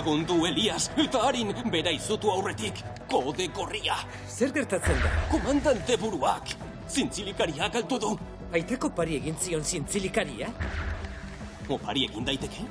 Lagundu Elias, eta harin bera izutu aurretik. Kode gorria. Zer gertatzen da? Komandante buruak. Zintzilikariak altu du. Aitako pari egin zion zintzilikaria? Opari egin daiteke?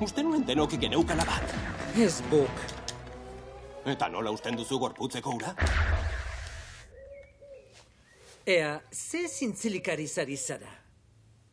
Uste nuen denok geneukala bat. Ez buk. Eta nola usten duzu gorputzeko ura? Ea, ze zintzilikari zari zara?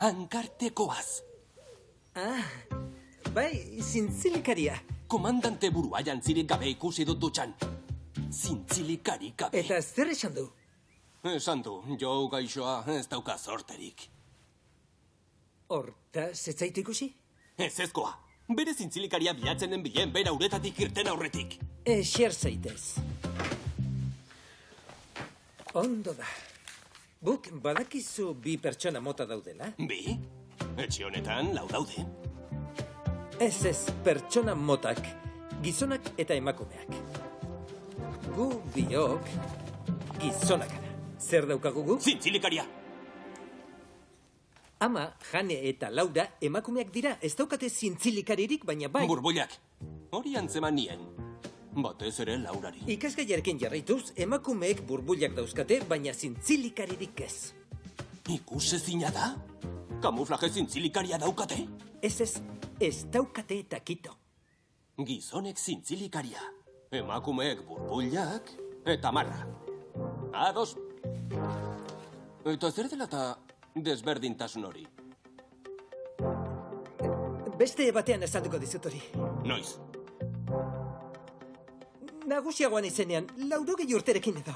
Hankartekoaz. Ah, bai, zintzilikaria. Komandante burua jantzirik gabe ikusi dut dutxan. Zintzilikari gabe. Eta zer esan du? Esan du, Joe gaixoa ez dauka zorterik. Horta, zetzaitu ikusi? Ez ezkoa. Bere zintzilikaria bilatzen den bilen bera uretatik irten aurretik. Eser zaitez. Ondo da. Buk badakizu bi pertsona mota daudela? Bi? Etxe honetan lau daude. Ez, pertsona motak. Gizonak eta emakumeak. Gu biok gizonak gara. Zer daukagu gu? Zintzilikaria! Ama, Jane eta Laura emakumeak dira. Ez daukate zintzilikaririk, baina bai. Burbuilak. Hori antzeman nien. Batez ere Laurari. Ikasgaiarekin jarraituz, emakumeek burbuilak dauzkate, baina zintzilikaririk ez. Ikusezina da? Kamuflaje zintzilikaria daukate? Ez daukate eta kito. Gizonek zintzilikaria. Emakumeek burbuilak eta marra. Ados. Eta zer dela eta desberdintasun hori? Beste batean esanduko dizut hori. Noiz. Nagusiagoan izenean, 80 urterekin edo.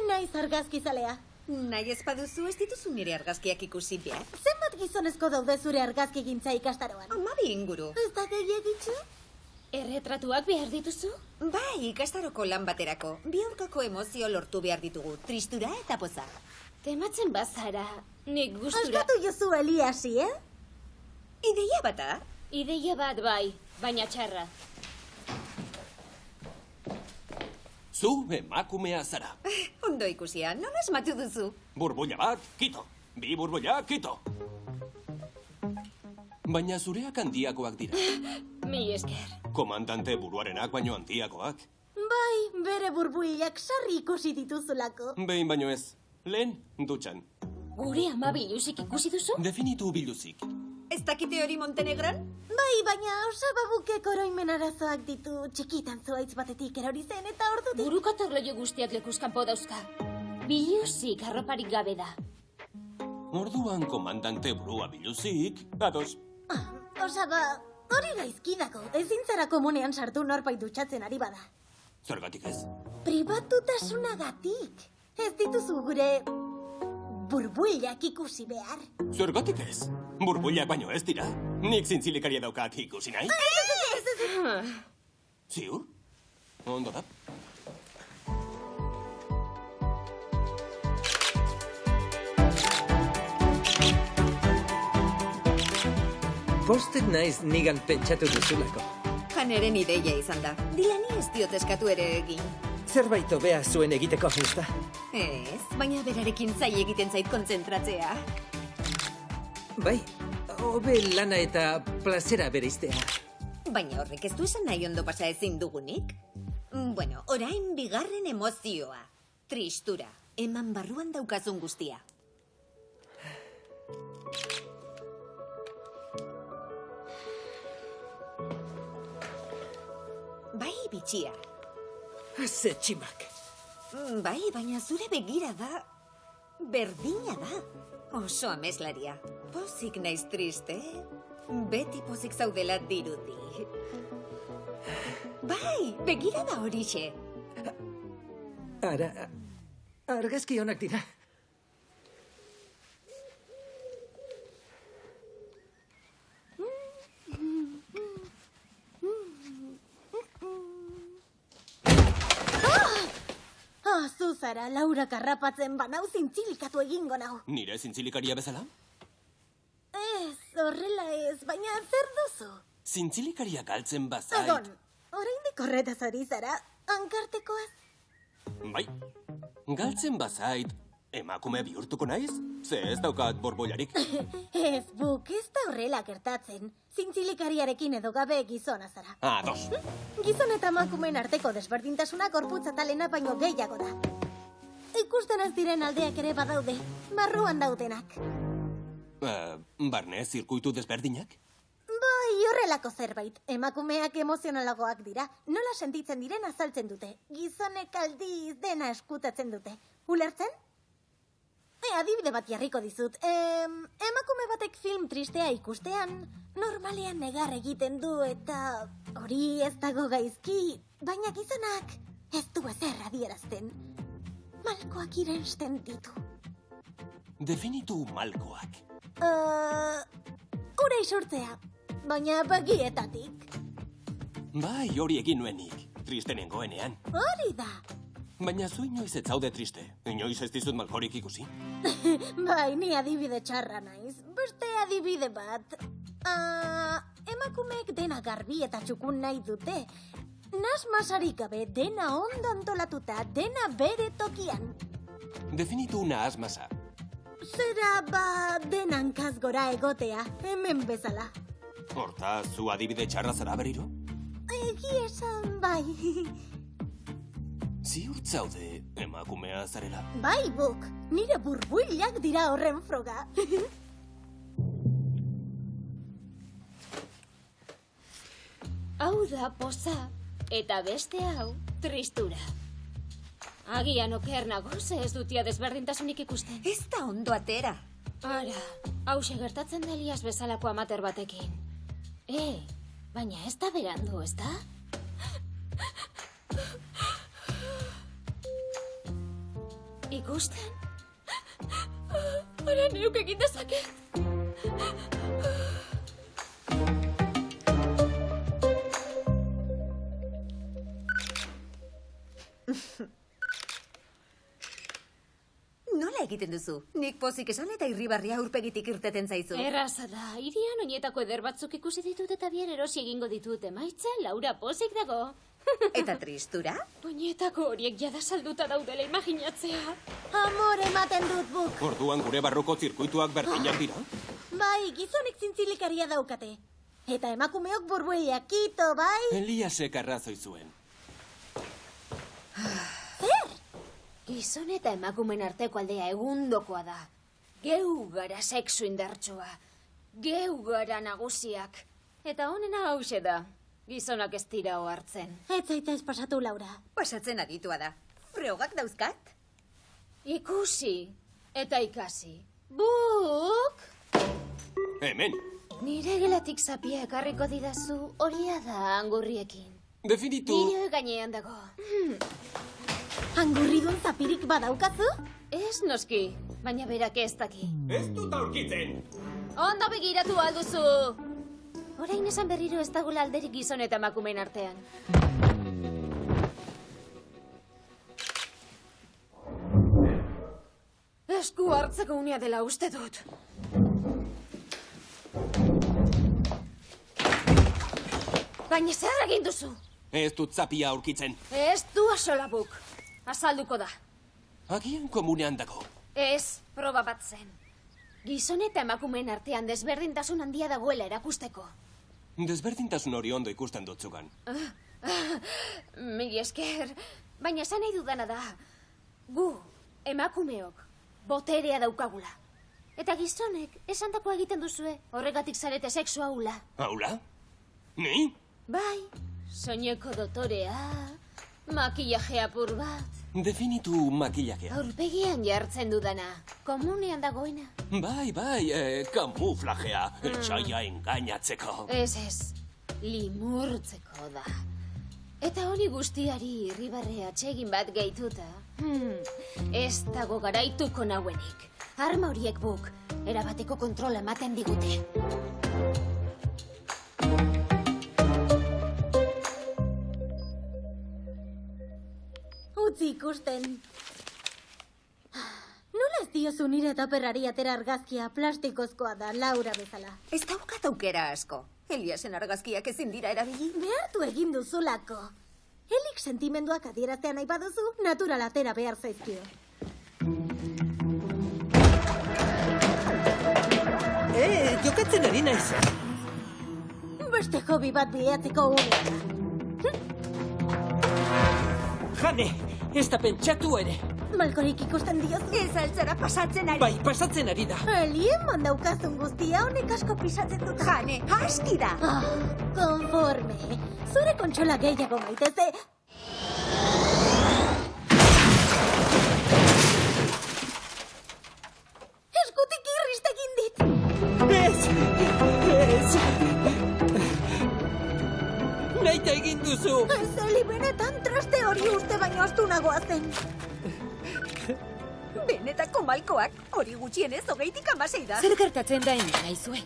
Naiz argazkizalea. Nahi ez baduzu ez dituzu nire argazkiak ikusi behar. Zenbat gizonezko daude zure argazki gintza ikastaroan? 12 inguru. Ez da gehiagitxu? Erretratuak behar dituzu? Bai, ikastaroko lan baterako. Biurkako emozio lortu behar ditugu. Tristura eta poza. Tematzen bazara, nik gustura... Askatu jozu Eliasi, Ideia bata? Ideia bat bai, baina txarra. Zu emakumea zara. Ondo ikusia, nola asmatu duzu? Burbuila bat, kito. Bi burbuila, kito. Baina zureak handiagoak dira. Mi esker. Komandante buruarenak baino handiagoak. Bai, bere burbuilak sarri ikusi dituzulako. Behin baino ez. Lehen, dutxan. Gure ama biluzik ikusi duzu? Definitu biluzik. Ez dakite hori Montenegran? Bai, baina osababukek oroimen arazoak ditu. Txikitan zuaitz batetik erori zen eta ordutik... Buruko torloio guztiak lekuzkanpo dauzka. Biluzik arroparik gabe da. Orduan komandante burua biluzik, ados. Osaba, hori gaizki dago. Ezin zara komunean sartu norbait dutxatzen ari bada. Zergatik ez? Pribatutasunagatik. Ez dituzu gure burbuilak ikusi behar. Zergatik ez? Burbuilak baino ez dira. Nik zintzilikaria daukat ikusi nahi? Ziur? Ondo da. Postet naiz nigan pentsatu duzulako. Janeren ideia izan da. Dilani ez diot eskatu ere egin. Zerbait hobea zuen egiteko, ez da? Ez, baina berarekin zai egiten zait kontzentratzea. Bai, hobe lana eta plazera bereiztea. Baina horrek ez du esan nahi ondo pasa ezin dugunik? Bueno, orain bigarren emozioa. Tristura. Eman barruan daukazun guztia. Bai, bitxia. Ze tximak. Bai, baina zure begira da. Berdina da. Oso ameslaria. Pozik naiz triste. Beti pozik zaudela dirudi. Bai, begira da horixe. Ara, argazki honak dira. Zuzara, Laura karrapatzen banau zintzilikatu egingo nau. Nire zintzilikaria bezala? Ez, horrela ez, baina zer duzu? Zintzilikaria galtzen bazait. Egon, oraindik horretaz ari zara, hankartekoaz? Bai, galtzen bazait, emakume bihurtuko naiz? Ze ez daukat borbollarik. Ez, Buk, ez da horrela gertatzen. Zintzilikariarekin edo gabe gizona zara. Ados. Gizon eta emakumeen arteko desberdintasuna gorputz atalena baino gehiago da. Ikusten ez diren aldeak ere badaude, barruan daudenak. Barne zirkuitu desberdinak? Bai, horrelako zerbait. Emakumeak emozionalagoak dira. Nola sentitzen diren azaltzen dute. Gizonek aldiz dena eskutatzen dute. Ulertzen? Adibide bat jarriko dizut. Emakume batek film tristea ikustean, normalean negar egiten du eta hori ez dago gaizki, baina gizonak ez du ezer adierazten. Malkoak irensten ditu. Definitu malkoak. Ura isurtzea, baina begietatik. Bai, hori egin nuenik, triste nengoenean. Hori da. Baina zu inoiz ez zaude triste. Inoiz ez dizut malkorik ikusi. Bai, ni adibide txarra naiz. Beste adibide bat. Emakumeek dena garbi eta txukun nahi dute. Nas masarik gabe, dena ondo antolatuta, dena bere tokian. Definitu una asmasa. Zera, dena hankaz gora egotea, hemen bezala. Hortaz, zu adibide txarra zara berriro? Egi esan, bai. Ziur zaude emakumea zarela. Bai, Buk, nire burbuilak dira horren froga. Hau da poza, eta beste hau tristura. Agian oker nago, ze ez dutia desberdintasunik ikusten. Ez da ondo atera. Ara, hause gertatzen da Elias bezalako amater batekin. Baina ez da berandu, ez da? Ikusten? Ara neuk egin dezaket. Nola egiten duzu? Nik pozik esan eta irribarria aurpegitik irteten zaizu. Erraza da, irian oinetako eder batzuk ikusi ditut eta bier erosi egingo ditut emaitza, Laura pozik dago. Eta tristura? Oinetako horiek jada salduta daudela imaginatzea. Amor ematen dut, Buk. Orduan gure barruko zirkuituak berdinak dira? Bai, gizonek zintzilikaria daukate. Eta emakumeok burbuilak kito, bai? Eliasek arrazoi zuen. Gizon eta emakumen arteko aldea egundokoa da. Geu gara sexu indartsua. Geu gara nagusiak. Eta honena hause da. Gizonak ez dira ohartzen. Ez zaitez pasatu, Laura. Pasatzen aditua da. Frogak dauzkat? Ikusi eta ikasi. Buk! Hemen. Nire gelatik zapia ekarriko didazu, horia da angurriekin. Definitu... Nire gainean dago. Angurridun zapirik badaukazu? Ez noski, baina berak ez daki. Ez dut aurkitzen! Ondo begiratu alduzu! Orain esan berriro ez dagoela alderik gizon eta emakumeen artean. Esku hartzeko unea dela uste dut. Baina zer egin duzu? Ez dut zapia aurkitzen. Ez du asola, Buk. Azalduko da. Agian komunean dago. Ez, proba bat zen. Gizon eta emakumeen artean desberdintasun handia dagoela erakusteko. Desberdintasun hori ondo ikusten dut zugan. Mili esker, baina esan nahi dudana da. Gu, emakumeok, boterea daukagula. Eta gizonek, esandakoa egiten duzue, horregatik zarete sexua hula. Haula? Ni? Bai, soineko dotorea, makillaje apur bat. Definitu makillajea. Aurpegian jartzen dudana, komunean dagoena. Bai, kamuflajea, etxaia engainatzeko. Ez, limurtzeko da. Eta hori guztiari irribarre atsegin bat gehituta. Ez dago garaituko nauenik. Arma horiek, Buk, erabateko kontrola ematen digute. Utzi ikusten. Nola ez diozu nire taperrari atera argazkia plastikozkoa da, Laura bezala? Ez daukat aukera asko. Eliasen argazkiak ezin dira erabili. Behartu egin duzulako. Elik sentimenduak adieraztea nahi baduzu, natural atera behar zaizkio. jokatzen ari naiz. Beste hobi bat bilatzeko unea da. Jane, ez da pentsatu ere. Malkorik ikusten diozu. Ez altzara pasatzen ari. Bai, pasatzen ari da. Alien mandaukazun guztia honek asko pisatzen dut. Jane, aski da. Konforme. Zure kontsola gehiago maitezte. Eskutik irristegin dit. Ez! Naita egin duzu! Ez, Eli, benetan traste hori uste baino astunagoa zen. Benetako malkoak, hori gutxienez 26 da. Zer gertatzen da hemen naizue?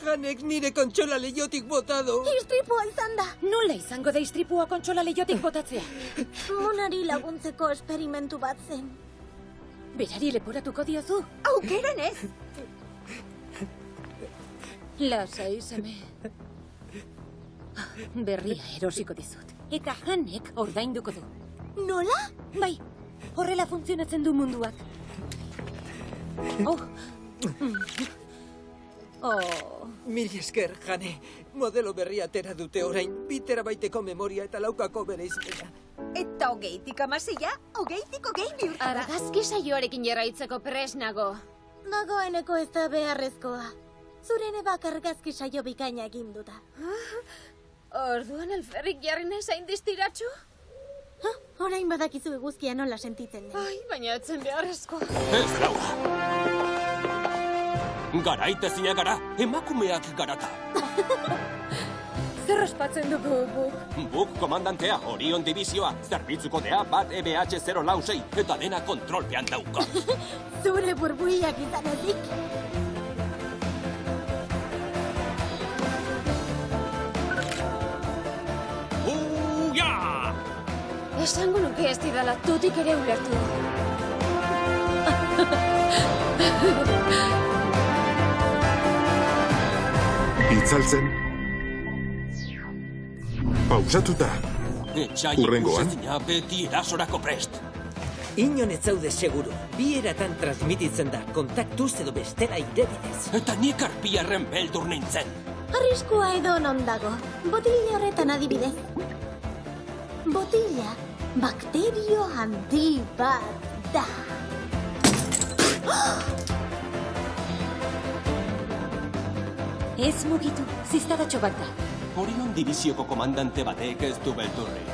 Janek nire kontsola leiotik botado. Istripua izan da. Nola izango da istripua kontsola leiotik botatzea? Monari laguntzeko esperimentu bat zen. Berari leporatuko diozu? Aukeran ez. Lasai, seme. Berria erosiko dizut. Eta Janek ordainduko du. Nola? Bai, horrela funtzionatzen du munduak. Oh. Mil esker, Jane. Modelo berria atera dute orain. 2 terabaiteko memoria eta 4 bereizpena. Eta 26, 20 bihurtu da. Argazki saioarekin jarraitzeko presnago. Dagoeneko ez da beharrezkoa. Zurene bakargazki saio bikaina egin duta. Orduan alferrik jarri nahi zain distiratxu? Orain badakizu eguzkia nola sentitzen den. Ai, baina etzen beharrezko. Ez, Laura. Garaitezina gara, emakumeak garata. Zer ospatzen dugu, Buk? Buk komandantea, Orion Dibizioa, zerbitzuko dea bat EBH046, eta dena kontrolpean dauka. Zure burbuiak izan ezik. Uia! Esango nuke ez didala tutik ere ulertu. Itzaltzen. Pausatuta. Etxai Hurrengoan. ikusezina beti erasorako prest. Inon ez zaude seguru. 2 eratan transmititzen da, kontaktuz edo bestela irebidez. Eta nik arpiarren beldur nintzen. Arriskua edo non dago. Botila horretan adibidez. Botila bakterio handi bat da. Ez mugitu, ziztadatxo bat da. Orion Dibizioko komandante batek ez du beldurrik.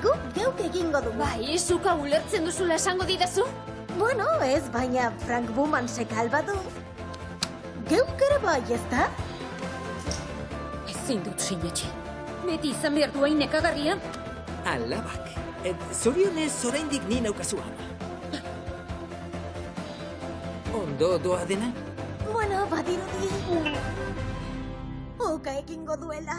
Guk geuk egingo dugu. Bai, zuka ulertzen duzula esango didazu? Bueno, ez, baina Frank Buman sekal badu. Geuk ere bai, ez da? Ezin dut sinetxe. Beti izan behar du hain nekagarria? Alabak. Zorionez oraindik ni naukazu ama. Ondo doa dena? Bueno, badirudi. Oka egingo duela.